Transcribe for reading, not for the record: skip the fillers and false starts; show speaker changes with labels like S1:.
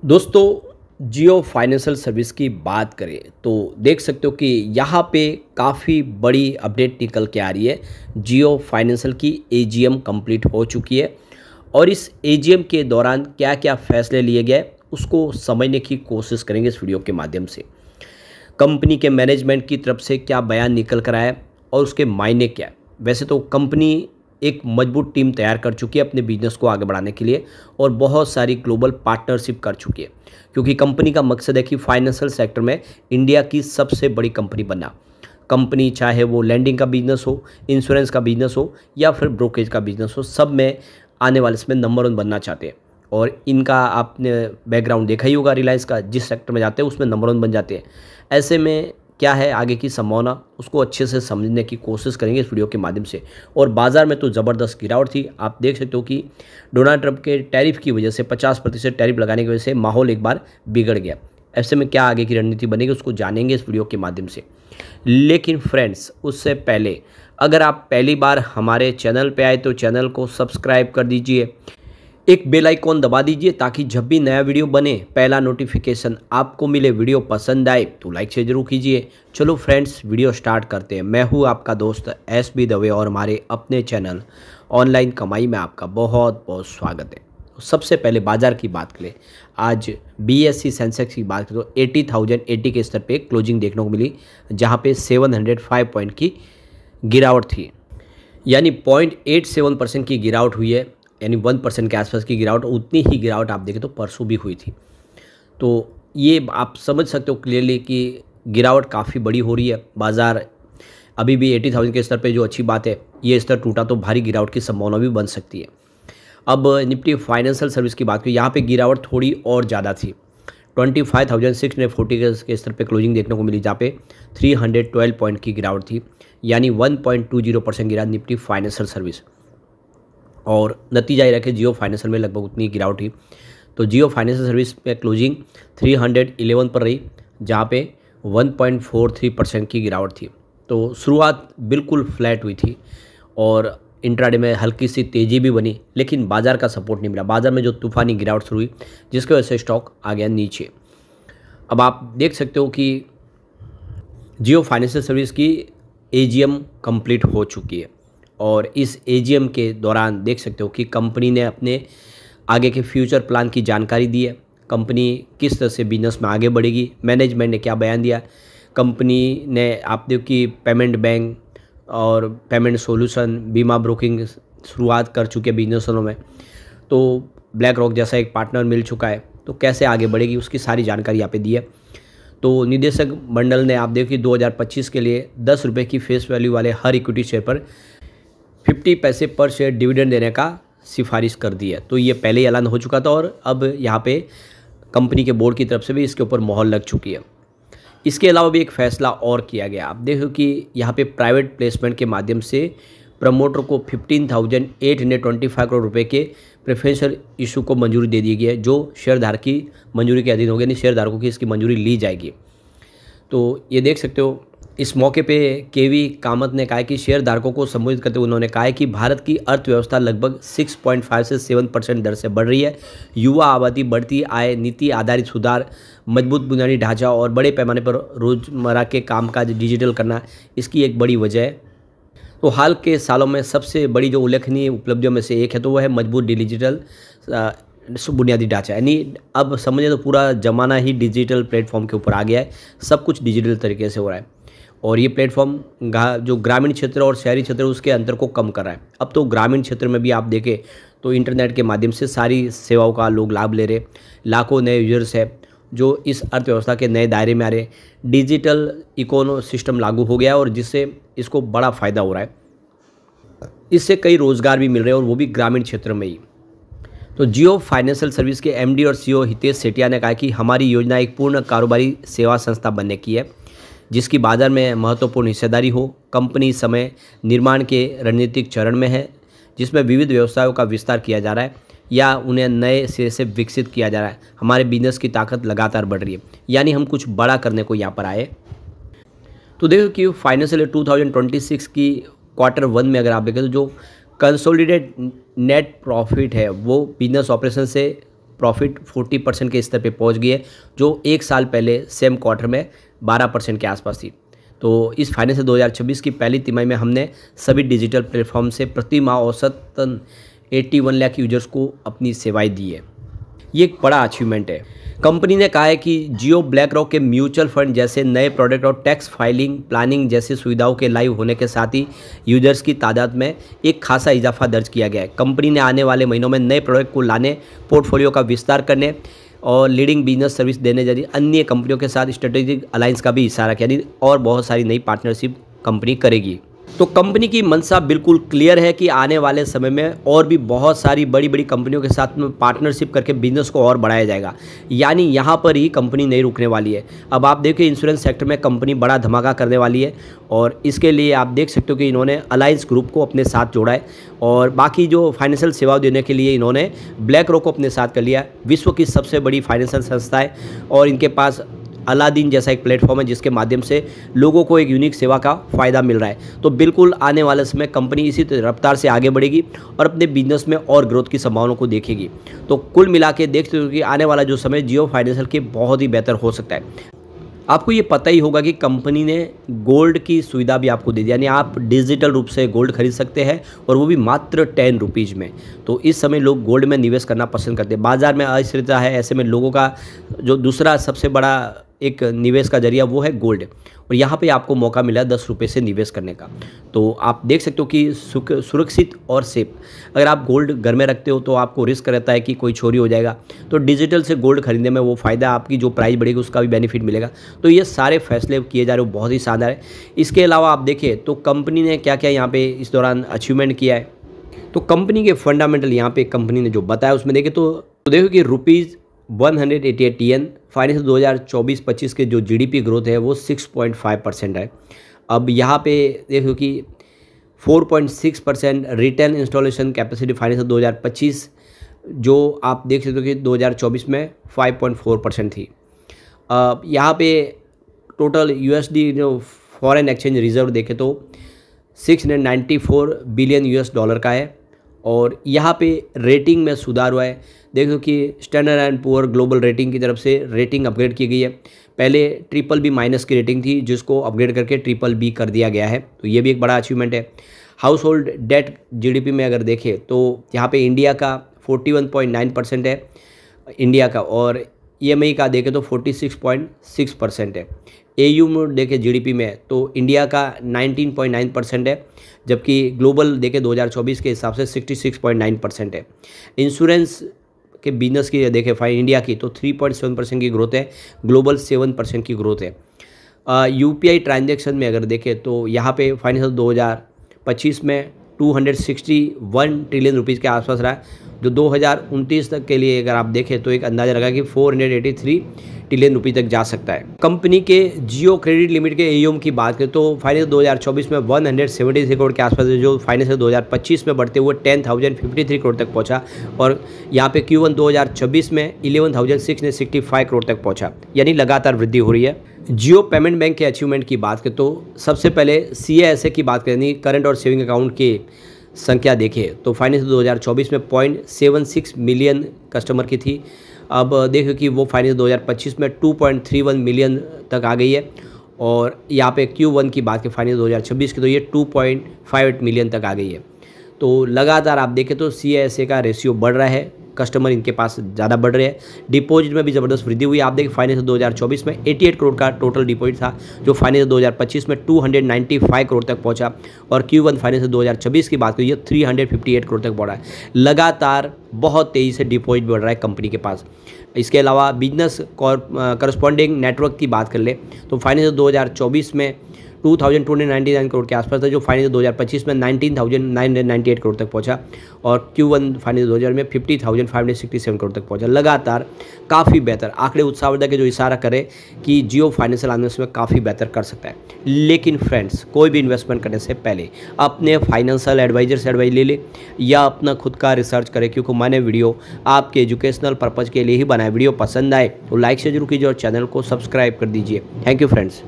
S1: दोस्तों जियो financial service की बात करें तो देख सकते हो कि यहाँ पे काफ़ी बड़ी अपडेट निकल के आ रही है। जियो फाइनेंशियल की एजीएम कंप्लीट हो चुकी है और इस एजीएम के दौरान क्या क्या फैसले लिए गए उसको समझने की कोशिश करेंगे इस वीडियो के माध्यम से। कंपनी के मैनेजमेंट की तरफ से क्या बयान निकल कर आया और उसके मायने क्या है। वैसे तो कंपनी एक मजबूत टीम तैयार कर चुकी है अपने बिजनेस को आगे बढ़ाने के लिए और बहुत सारी ग्लोबल पार्टनरशिप कर चुकी है, क्योंकि कंपनी का मकसद है कि फाइनेंशियल सेक्टर में इंडिया की सबसे बड़ी कंपनी बनना। कंपनी चाहे वो लैंडिंग का बिजनेस हो, इंश्योरेंस का बिजनेस हो या फिर ब्रोकरेज का बिजनेस हो, सब में आने वाले समय नंबर 1 बनना चाहते हैं। और इनका आपने बैकग्राउंड देखा ही होगा, रिलायंस का जिस सेक्टर में जाते हैं उसमें नंबर 1 बन जाते हैं। ऐसे में क्या है आगे की संभावना, उसको अच्छे से समझने की कोशिश करेंगे इस वीडियो के माध्यम से। और बाजार में तो ज़बरदस्त गिरावट थी। आप देख सकते हो कि डोनाल्ड ट्रंप के टैरिफ की वजह से 50% टैरिफ लगाने की वजह से माहौल एक बार बिगड़ गया। ऐसे में क्या आगे की रणनीति बनेगी उसको जानेंगे इस वीडियो के माध्यम से। लेकिन फ्रेंड्स, उससे पहले अगर आप पहली बार हमारे चैनल पे आए तो चैनल को सब्सक्राइब कर दीजिए, एक बेल आइकॉन दबा दीजिए ताकि जब भी नया वीडियो बने पहला नोटिफिकेशन आपको मिले। वीडियो पसंद आए तो लाइक से जरूर कीजिए। चलो फ्रेंड्स, वीडियो स्टार्ट करते हैं। मैं हूं आपका दोस्त एसबी दवे और हमारे अपने चैनल ऑनलाइन कमाई में आपका बहुत बहुत स्वागत है। सबसे पहले बाजार की बात करें, आज बीएसई सेंसेक्स की बात करें तो 80,080 के स्तर पे क्लोजिंग देखने को मिली, जहाँ पे 705 पॉइंट की गिरावट थी, यानी 0.87% की गिरावट हुई है, यानी 1% के आसपास की गिरावट। उतनी ही गिरावट आप देखें तो परसों भी हुई थी। तो ये आप समझ सकते हो क्लियरली कि गिरावट काफ़ी बड़ी हो रही है। बाज़ार अभी भी 80,000 के स्तर पे, जो अच्छी बात है। ये स्तर टूटा तो भारी गिरावट की संभावना भी बन सकती है। अब निफ्टी फाइनेंशियल सर्विस की बात करें, यहाँ पे गिरावट थोड़ी और ज़्यादा थी। 25,640 के स्तर पे क्लोजिंग देखने को मिली, जहाँ पे 312 पॉइंट की गिरावट थी, यानी 1.20% गिरा निफ्टी फाइनेंशियल सर्विस। और नतीजा ये रहा कि जियो फाइनेंशियल में लगभग उतनी गिरावट थी। तो जियो फाइनेंशियल सर्विस पे क्लोजिंग 311 पर रही, जहाँ पे 1.43% की गिरावट थी। तो शुरुआत बिल्कुल फ्लैट हुई थी और इंट्राडे में हल्की सी तेज़ी भी बनी, लेकिन बाज़ार का सपोर्ट नहीं मिला। बाज़ार में जो तूफ़ानी गिरावट शुरू हुई, जिसकी वजह से स्टॉक आ गया नीचे। अब आप देख सकते हो कि जियो फाइनेंशियल सर्विस की एजीएम कंप्लीट हो चुकी है और इस एजीएम के दौरान देख सकते हो कि कंपनी ने अपने आगे के फ्यूचर प्लान की जानकारी दी है। कंपनी किस तरह से बिजनेस में आगे बढ़ेगी, मैनेजमेंट ने क्या बयान दिया। कंपनी ने आप देखो कि पेमेंट बैंक और पेमेंट सॉल्यूशन, बीमा ब्रोकिंग शुरुआत कर चुके हैं बिजनेसों में। तो ब्लैक रॉक जैसा एक पार्टनर मिल चुका है, तो कैसे आगे बढ़ेगी उसकी सारी जानकारी यहाँ पे दी है। तो निदेशक मंडल ने आप देखो कि 2025 के लिए 10 रुपये की फेस वैल्यू वाले हर इक्विटी शेयर पर 50 पैसे पर शेयर डिविडेंड देने का सिफारिश कर दी है। तो ये पहले ही ऐलान हो चुका था और अब यहाँ पे कंपनी के बोर्ड की तरफ से भी इसके ऊपर मोहर लग चुकी है। इसके अलावा भी एक फ़ैसला और किया गया। आप देखो कि यहाँ पे प्राइवेट प्लेसमेंट के माध्यम से प्रमोटर को 15,825 करोड़ रुपए के प्रेफरेंशियल इशू को मंजूरी दे दी गई है, जो शेयरधारक की मंजूरी के अधीन होगी, यानी शेयरधारकों की इसकी मंजूरी ली जाएगी। तो ये देख सकते हो। इस मौके पे केवी कामत ने कहा कि शेयरधारकों को संबोधित करते हुए उन्होंने कहा कि भारत की अर्थव्यवस्था लगभग 6.5 से 7% दर से बढ़ रही है। युवा आबादी, बढ़ती आय, नीति आधारित सुधार, मजबूत बुनियादी ढांचा और बड़े पैमाने पर रोजमर्रा के कामकाज डिजिटल करना इसकी एक बड़ी वजह है। तो हाल के सालों में सबसे बड़ी जो उल्लेखनीय उपलब्धियों में से एक है तो वह है मजबूत डिजिटल बुनियादी ढांचा। यानी अब समझे तो पूरा ज़माना ही डिजिटल प्लेटफॉर्म के ऊपर आ गया है। सब कुछ डिजिटल तरीके से हो रहा है और ये प्लेटफॉर्म जो ग्रामीण क्षेत्र और शहरी क्षेत्र है उसके अंतर को कम कर रहा है। अब तो ग्रामीण क्षेत्र में भी आप देखें तो इंटरनेट के माध्यम से सारी सेवाओं का लोग लाभ ले रहे। लाखों नए यूजर्स है जो इस अर्थव्यवस्था के नए दायरे में आ रहे। डिजिटल इकोनो सिस्टम लागू हो गया और जिससे इसको बड़ा फ़ायदा हो रहा है। इससे कई रोज़गार भी मिल रहे हैं और वो भी ग्रामीण क्षेत्र में ही। तो जियो फाइनेंशियल सर्विस के एमडी और सीईओ हितेश सेठिया ने कहा कि हमारी योजना एक पूर्ण कारोबारी सेवा संस्था बनने की है, जिसकी बाजार में महत्वपूर्ण हिस्सेदारी हो। कंपनी समय निर्माण के रणनीतिक चरण में है, जिसमें विविध व्यवसायों का विस्तार किया जा रहा है या उन्हें नए सिरे से विकसित किया जा रहा है। हमारे बिजनेस की ताकत लगातार बढ़ रही है, यानी हम कुछ बड़ा करने को यहाँ पर आए। तो देखो कि फाइनेंशियल 2026 की Q1 में अगर आप देखें तो जो कंसोलिडेट नेट प्रॉफिट है वो बिजनेस ऑपरेशन से प्रॉफिट 40% के स्तर पे पहुंच गई है, जो एक साल पहले सेम क्वार्टर में 12% के आसपास थी। तो इस फाइनेंशियल 2026 की पहली तिमाही में हमने सभी डिजिटल प्लेटफॉर्म से प्रति माह औसतन 81 लाख यूजर्स को अपनी सेवाएं दी है। ये एक बड़ा अचीवमेंट है। कंपनी ने कहा है कि जियो ब्लैक रॉक के म्यूचुअल फंड जैसे नए प्रोडक्ट और टैक्स फाइलिंग प्लानिंग जैसी सुविधाओं के लाइव होने के साथ ही यूजर्स की तादाद में एक खासा इजाफा दर्ज किया गया है। कंपनी ने आने वाले महीनों में नए प्रोडक्ट को लाने, पोर्टफोलियो का विस्तार करने और लीडिंग बिजनेस सर्विस देने जैसी अन्य कंपनियों के साथ स्ट्रेटेजिक अलायंस का भी इशारा किया, यानी और बहुत सारी नई पार्टनरशिप कंपनी करेगी। तो कंपनी की मंशा बिल्कुल क्लियर है कि आने वाले समय में और भी बहुत सारी बड़ी बड़ी कंपनियों के साथ में पार्टनरशिप करके बिजनेस को और बढ़ाया जाएगा, यानी यहाँ पर ही कंपनी नहीं रुकने वाली है। अब आप देखिए इंश्योरेंस सेक्टर में कंपनी बड़ा धमाका करने वाली है और इसके लिए आप देख सकते हो कि इन्होंने अलायंस ग्रुप को अपने साथ जोड़ा है और बाकी जो फाइनेंशियल सेवा देने के लिए इन्होंने ब्लैक रॉक को अपने साथ कर लिया। विश्व की सबसे बड़ी फाइनेंशियल संस्था है और इनके पास अलादीन जैसा एक प्लेटफॉर्म है जिसके माध्यम से लोगों को एक यूनिक सेवा का फ़ायदा मिल रहा है। तो बिल्कुल आने वाले समय कंपनी इसी रफ्तार से आगे बढ़ेगी और अपने बिजनेस में और ग्रोथ की संभावनाओं को देखेगी। तो कुल मिला के देखते हो कि आने वाला जो समय जियो फाइनेंशियल के बहुत ही बेहतर हो सकता है। आपको ये पता ही होगा कि कंपनी ने गोल्ड की सुविधा भी आपको दे दी, यानी आप डिजिटल रूप से गोल्ड खरीद सकते हैं और वो भी मात्र 10 रुपीज़ में। तो इस समय लोग गोल्ड में निवेश करना पसंद करते हैं। बाजार में अस्थिरता है, ऐसे में लोगों का जो दूसरा सबसे बड़ा एक निवेश का जरिया वो है गोल्ड और यहाँ पे आपको मौका मिला 10 रुपये से निवेश करने का। तो आप देख सकते हो कि सुरक्षित और सेफ। अगर आप गोल्ड घर में रखते हो तो आपको रिस्क रहता है कि कोई चोरी हो जाएगा, तो डिजिटल से गोल्ड खरीदने में वो फ़ायदा, आपकी जो प्राइस बढ़ेगी उसका भी बेनिफिट मिलेगा। तो ये सारे फैसले किए जा रहे हो बहुत ही शानदार है। इसके अलावा आप देखें तो कंपनी ने क्या क्या यहाँ पे इस दौरान अचीवमेंट किया है। तो कंपनी के फंडामेंटल यहाँ पे कंपनी ने जो बताया उसमें देखें तो देखो कि ₹188 फाइनेंशियल 2024-25 के जो जीडीपी ग्रोथ है वो 6.5% है। अब यहाँ पे देखो कि 4.6% रिटेल इंस्टॉलेशन कैपेसिटी फाइनेंशियल 2025, जो आप देख सकते हो कि 2024 में 5.4% थी। यहाँ पे टोटल यूएसडी जो फॉरेन एक्सचेंज रिजर्व देखे तो $694 बिलियन का है और यहाँ पे रेटिंग में सुधार हुआ है। देखो कि standard and poor global rating की तरफ से रेटिंग अपग्रेड की गई है। पहले BBB- की रेटिंग थी जिसको अपग्रेड करके BBB कर दिया गया है, तो ये भी एक बड़ा अचीवमेंट है। हाउस होल्ड डेट जीडीपी में अगर देखें तो यहाँ पे इंडिया का 41.9% है इंडिया का, और EMI का देखें तो 46.6% है। AU में देखें जीडीपी में तो इंडिया का 19.9% है, जबकि ग्लोबल देखें 2024 के हिसाब से 66.9% है। इंश्योरेंस के बिजनेस की देखें इंडिया की तो 3.7% की ग्रोथ है, ग्लोबल 7% की ग्रोथ है। UPI ट्रांजैक्शन में अगर देखें तो यहाँ पे फाइनेंशियल 2025 में 261 ट्रिलियन रुपीज़ के आसपास रहा है, जो 2029 तक के लिए अगर आप देखें तो एक अंदाजा लगा कि 483 ट्रिलियन रुपये तक जा सकता है। कंपनी के जियो क्रेडिट लिमिट के AUM की बात करें तो फाइनेंशियल 2024 में 173 करोड़ के आसपास, जो फाइनेंशियल 2025 में बढ़ते हुए 10,053 करोड़ तक पहुंचा और यहाँ पे Q1 2026 में 11,665 करोड़ तक पहुंचा, यानी लगातार वृद्धि हो रही है। जियो पेमेंट बैंक के अचीवमेंट की बात करें तो सबसे पहले CASA की बात करें, यानी करंट और सेविंग अकाउंट की संख्या देखें तो फाइनेंशियल 2024 में 0.76 मिलियन कस्टमर की थी। अब देखो कि वो फाइनेंशियल 2025 में 2.31 मिलियन तक आ गई है और यहाँ पे Q1 की बात करें फाइनेंशियल 2026 की तो ये 2.58 मिलियन तक आ गई है। तो लगातार आप देखें तो CASA का रेशियो बढ़ रहा है, कस्टमर इनके पास ज़्यादा बढ़ रहे हैं। डिपॉजिट में भी ज़बरदस्त वृद्धि हुई। आप देखिए फाइनेंशियल 2024 में 88 करोड़ का टोटल डिपॉजिट था, जो फाइनेंशियल 2025 में 295 करोड़ तक पहुंचा और Q1 फाइनेंशियल 2026 की बात करिए 358 करोड़ तक बढ़ा है। लगातार बहुत तेज़ी से डिपॉजिट बढ़ रहा है कंपनी के पास। इसके अलावा बिजनेस करस्पॉन्डिंग नेटवर्क की बात कर ले तो फाइनेंशियल 2024 में 2,299 करोड़ के आसपास था, जो फाइनेंशियल 2025 में 19,998 करोड़ तक पहुंचा और Q1 फाइनेंशियल 2000 में 50,567 करोड़ तक पहुंचा। लगातार काफ़ी बेहतर आंकड़े उत्साहवर्धक के जो इशारा करे कि जियो फाइनेंशियल आने में काफ़ी बेहतर कर सकता है। लेकिन फ्रेंड्स, कोई भी इन्वेस्टमेंट करने से पहले अपने फाइनेंशियल एडवाइजर से एडवाइस ले ले या अपना खुद का रिसर्च करें, क्योंकि मैंने वीडियो आपके एजुकेशनल पर्पज़ के लिए ही बनाया। वीडियो पसंद आए तो लाइक से जरूर कीजिए और चैनल को सब्सक्राइब कर दीजिए। Thank you friends.